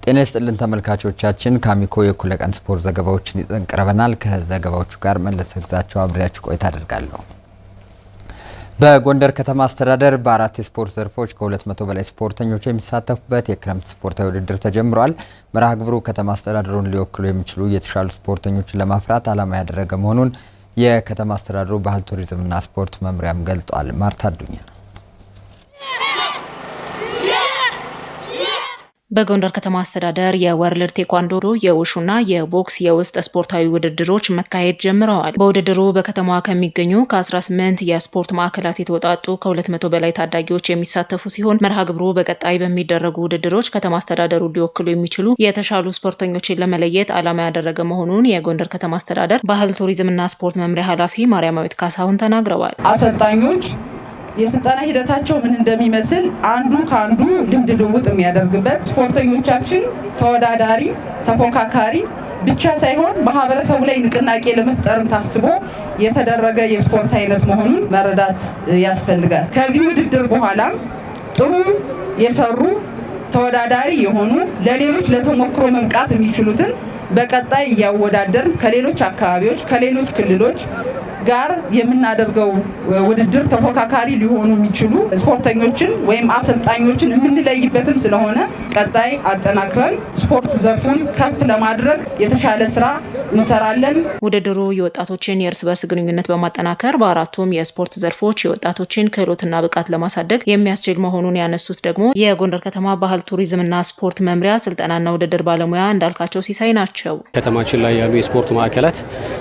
ጤና ይስጥልን ተመልካቾቻችን ከአሚኮ የእኩለ ቀን ስፖርት ዘገባዎችን ይዘን ቀርበናል። ከዘገባዎቹ ጋር መለስ ግዛቸው አብሬያችሁ ቆይታ አደርጋለሁ። በጎንደር ከተማ አስተዳደር በአራት የስፖርት ዘርፎች ከ200 በላይ ስፖርተኞች የሚሳተፉበት የክረምት ስፖርታዊ ውድድር ተጀምሯል። መርሃ ግብሩ ከተማ አስተዳደሩን ሊወክሉ የሚችሉ የተሻሉ ስፖርተኞችን ለማፍራት ዓላማ ያደረገ መሆኑን የከተማ አስተዳደሩ ባህል ቱሪዝምና ስፖርት መምሪያም ገልጿል። ማርታ አዱኛ በጎንደር ከተማ አስተዳደር የወርልድ ቴኳንዶ የውሹና የቦክስ የውስጥ ስፖርታዊ ውድድሮች መካሄድ ጀምረዋል። በውድድሩ በከተማዋ ከሚገኙ ከ18 የስፖርት ማዕከላት የተወጣጡ ከ200 በላይ ታዳጊዎች የሚሳተፉ ሲሆን መርሃ ግብሩ በቀጣይ በሚደረጉ ውድድሮች ከተማ አስተዳደሩ ሊወክሉ የሚችሉ የተሻሉ ስፖርተኞችን ለመለየት ዓላማ ያደረገ መሆኑን የጎንደር ከተማ አስተዳደር ባህል ቱሪዝምና ስፖርት መምሪያ ኃላፊ ማርያማዊት ካሳሁን ተናግረዋል። አሰልጣኞች የስልጠና ሂደታቸው ምን እንደሚመስል አንዱ ካንዱ ልምድ ልውውጥ የሚያደርግበት ስፖርተኞቻችን ተወዳዳሪ ተፎካካሪ ብቻ ሳይሆን ማህበረሰቡ ላይ ንቅናቄ ለመፍጠርም ታስቦ የተደረገ የስፖርት አይነት መሆኑን መረዳት ያስፈልጋል። ከዚህ ውድድር በኋላ ጥሩ የሰሩ ተወዳዳሪ የሆኑ ለሌሎች ለተሞክሮ መብቃት የሚችሉትን በቀጣይ እያወዳደርን ከሌሎች አካባቢዎች ከሌሎች ክልሎች ጋር የምናደርገው ውድድር ተፎካካሪ ሊሆኑ የሚችሉ ስፖርተኞችን ወይም አሰልጣኞችን የምንለይበትም ስለሆነ ቀጣይ አጠናክረን ስፖርት ዘርፉን ከፍ ለማድረግ የተሻለ ስራ እንሰራለን። ውድድሩ የወጣቶችን የእርስ በርስ ግንኙነት በማጠናከር በአራቱም የስፖርት ዘርፎች የወጣቶችን ክህሎትና ብቃት ለማሳደግ የሚያስችል መሆኑን ያነሱት ደግሞ የጎንደር ከተማ ባህል ቱሪዝምና ስፖርት መምሪያ ስልጠናና ውድድር ባለሙያ እንዳልካቸው ሲሳይ ናቸው። ከተማችን ላይ ያሉ የስፖርት ማዕከላት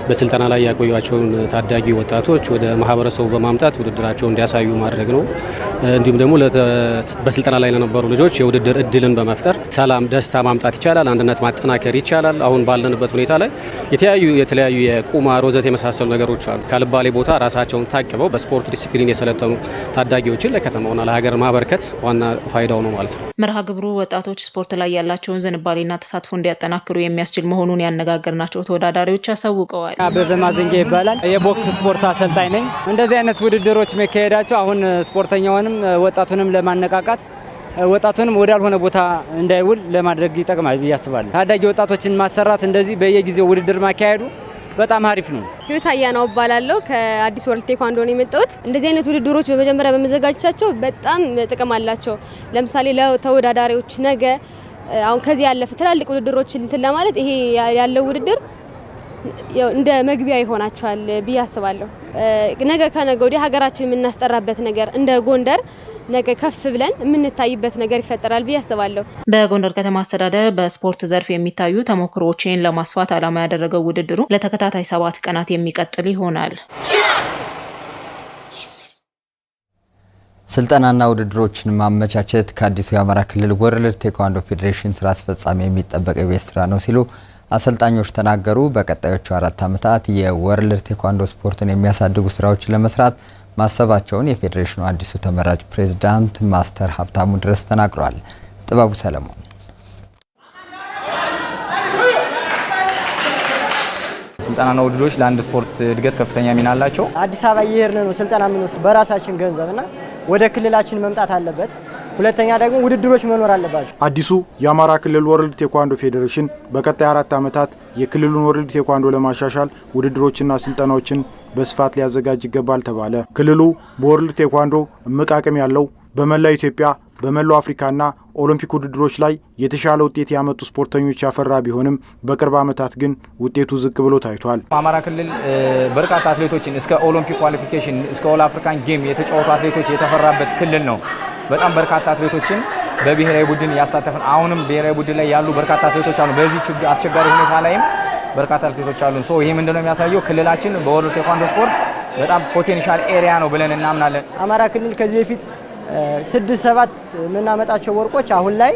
በስልጠና ላይ ያቆዩዋቸውን ታዳጊ ወጣቶች ወደ ማህበረሰቡ በማምጣት ውድድራቸውን እንዲያሳዩ ማድረግ ነው። እንዲሁም ደግሞ በስልጠና ላይ ለነበሩ ልጆች የውድድር እድልን በመፍጠር ሰላም፣ ደስታ ማምጣት ይቻላል፣ አንድነት ማጠናከር ይቻላል። አሁን ባለንበት ሁኔታ ላይ የተለያዩ የቁማር ወዘት የመሳሰሉ ነገሮች አሉ። ካልባሌ ቦታ ራሳቸውን ታቅበው በስፖርት ዲሲፕሊን የሰለጠኑ ታዳጊዎችን ለከተማውና ለሀገር ማበርከት ዋና ፋይዳው ነው ማለት ነው። መርሃ ግብሩ ወጣቶች ስፖርት ላይ ያላቸውን ዝንባሌና ተሳትፎ እንዲያጠናክሩ የሚያስችል መሆኑን ያነጋገርናቸው ተወዳዳሪዎች አሳውቀዋል። አበበ ማዘንጌ ይባላል። የቦክስ ስፖርት አሰልጣኝ ነኝ። እንደዚህ አይነት ውድድሮች መካሄዳቸው አሁን ስፖርተኛውንም ወጣቱንም ለማነቃቃት ወጣቱንም ወዳልሆነ ቦታ እንዳይውል ለማድረግ ይጠቅማል ብዬ አስባለሁ። ታዳጊ ወጣቶችን ማሰራት እንደዚህ በየጊዜው ውድድር ማካሄዱ በጣም አሪፍ ነው። ህይወት አያናው እባላለሁ። ከአዲስ ወርልድ ቴኳንዶ ነው የመጣሁት። እንደዚህ አይነት ውድድሮች በመጀመሪያ በመዘጋጀታቸው በጣም ጥቅም አላቸው። ለምሳሌ ለተወዳዳሪዎች ነገ አሁን ከዚህ ያለፈ ትላልቅ ውድድሮች እንትን ለማለት ይሄ ያለው ውድድር እንደ መግቢያ ይሆናቸዋል ብዬ አስባለሁ። ነገ ከነገ ወዲያ ሀገራችን የምናስጠራበት ነገር እንደ ጎንደር ነገ ከፍ ብለን የምንታይበት ነገር ይፈጠራል ብዬ አስባለሁ። በጎንደር ከተማ አስተዳደር በስፖርት ዘርፍ የሚታዩ ተሞክሮችን ለማስፋት ዓላማ ያደረገው ውድድሩ ለተከታታይ 7 ቀናት የሚቀጥል ይሆናል። ስልጠናና ውድድሮችን ማመቻቸት ከአዲሱ የአማራ ክልል ወርልድ ቴኳንዶ ፌዴሬሽን ስራ አስፈጻሚ የሚጠበቅ የቤት ስራ ነው ሲሉ አሰልጣኞች ተናገሩ። በቀጣዮቹ 4 ዓመታት የወርልድ ቴኳንዶ ስፖርትን የሚያሳድጉ ስራዎችን ለመስራት ማሰባቸውን የፌዴሬሽኑ አዲሱ ተመራጭ ፕሬዝዳንት ማስተር ሀብታሙ ድረስ ተናግረዋል። ጥበቡ ሰለሞን ስልጠናና ውድድሮች ለአንድ ስፖርት እድገት ከፍተኛ ሚና አላቸው። አዲስ አበባ እየሄድን ነው ስልጠና የምንወስድ በራሳችን ገንዘብና ወደ ክልላችን መምጣት አለበት። ሁለተኛ ደግሞ ውድድሮች መኖር አለባቸው። አዲሱ የአማራ ክልል ወርልድ ቴኳንዶ ፌዴሬሽን በቀጣይ 4 ዓመታት የክልሉን ወርልድ ቴኳንዶ ለማሻሻል ውድድሮችና ስልጠናዎችን በስፋት ሊያዘጋጅ ይገባል ተባለ። ክልሉ በወርልድ ቴኳንዶ እምቅ አቅም ያለው በመላው ኢትዮጵያ በመላው አፍሪካና ኦሎምፒክ ውድድሮች ላይ የተሻለ ውጤት ያመጡ ስፖርተኞች ያፈራ ቢሆንም በቅርብ ዓመታት ግን ውጤቱ ዝቅ ብሎ ታይቷል። አማራ ክልል በርካታ አትሌቶችን እስከ ኦሎምፒክ ኳሊፊኬሽን እስከ ኦል አፍሪካን ጌም የተጫወቱ አትሌቶች የተፈራበት ክልል ነው። በጣም በርካታ አትሌቶችን በብሔራዊ ቡድን ያሳተፈን አሁንም ብሔራዊ ቡድን ላይ ያሉ በርካታ አትሌቶች አሉ። በዚህ አስቸጋሪ ሁኔታ ላይም በርካታ አትሌቶች አሉ። ይሄ ምንድነው የሚያሳየው? ክልላችን በወርልድ ቴኳንዶ ስፖርት በጣም ፖቴንሻል ኤሪያ ነው ብለን እናምናለን። አማራ ክልል ከዚህ በፊት 6-7 የምናመጣቸው ወርቆች አሁን ላይ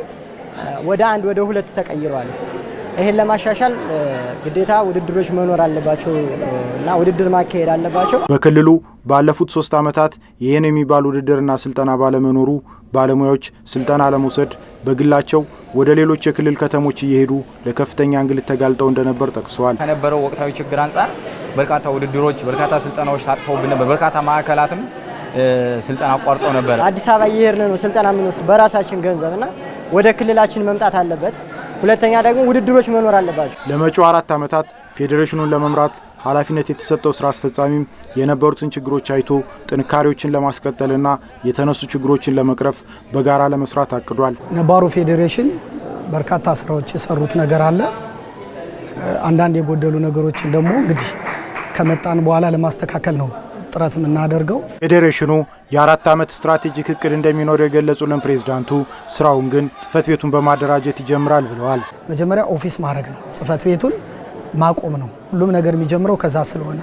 ወደ 1 ወደ 2 ተቀይረዋል። ይሄን ለማሻሻል ግዴታ ውድድሮች መኖር አለባቸው እና ውድድር ማካሄድ አለባቸው። በክልሉ ባለፉት 3 ዓመታት ይሄን የሚባል ውድድርና ስልጠና ባለመኖሩ ባለሙያዎች ስልጠና ለመውሰድ በግላቸው ወደ ሌሎች የክልል ከተሞች እየሄዱ ለከፍተኛ እንግልት ተጋልጠው እንደነበር ጠቅሰዋል። ከነበረው ወቅታዊ ችግር አንጻር በርካታ ውድድሮች በርካታ ስልጠናዎች ታጥፈውብን ነበር። በርካታ ማዕከላትም ስልጠና አቋርጠው ነበር። አዲስ አበባ እየሄድን ነው ስልጠና የምንወስድ በራሳችን ገንዘብና ወደ ክልላችን መምጣት አለበት። ሁለተኛ ደግሞ ውድድሮች መኖር አለባቸው። ለመጪው 4 ዓመታት ፌዴሬሽኑን ለመምራት ኃላፊነት የተሰጠው ስራ አስፈጻሚም የነበሩትን ችግሮች አይቶ ጥንካሬዎችን ለማስቀጠልና የተነሱ ችግሮችን ለመቅረፍ በጋራ ለመስራት አቅዷል። ነባሩ ፌዴሬሽን በርካታ ስራዎች የሰሩት ነገር አለ። አንዳንድ የጎደሉ ነገሮችን ደግሞ እንግዲህ ከመጣን በኋላ ለማስተካከል ነው ጥረት የምናደርገው። ፌዴሬሽኑ የ4 ዓመት ስትራቴጂክ እቅድ እንደሚኖር የገለጹልን ፕሬዝዳንቱ ስራውን ግን ጽህፈት ቤቱን በማደራጀት ይጀምራል ብለዋል። መጀመሪያ ኦፊስ ማድረግ ነው፣ ጽህፈት ቤቱን ማቆም ነው። ሁሉም ነገር የሚጀምረው ከዛ ስለሆነ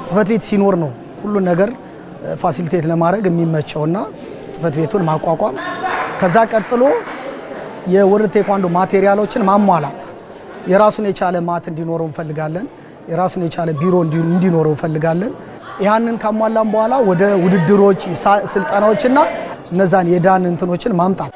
ጽህፈት ቤት ሲኖር ነው ሁሉን ነገር ፋሲሊቴት ለማድረግ የሚመቸውና ጽህፈት ቤቱን ማቋቋም፣ ከዛ ቀጥሎ የወርልድ ቴኳንዶ ማቴሪያሎችን ማሟላት። የራሱን የቻለ ማት እንዲኖረው እንፈልጋለን። የራሱን የቻለ ቢሮ እንዲኖረው እንፈልጋለን። ያንን ካሟላን በኋላ ወደ ውድድሮች፣ ስልጠናዎችና እነዛን የዳን እንትኖችን ማምጣት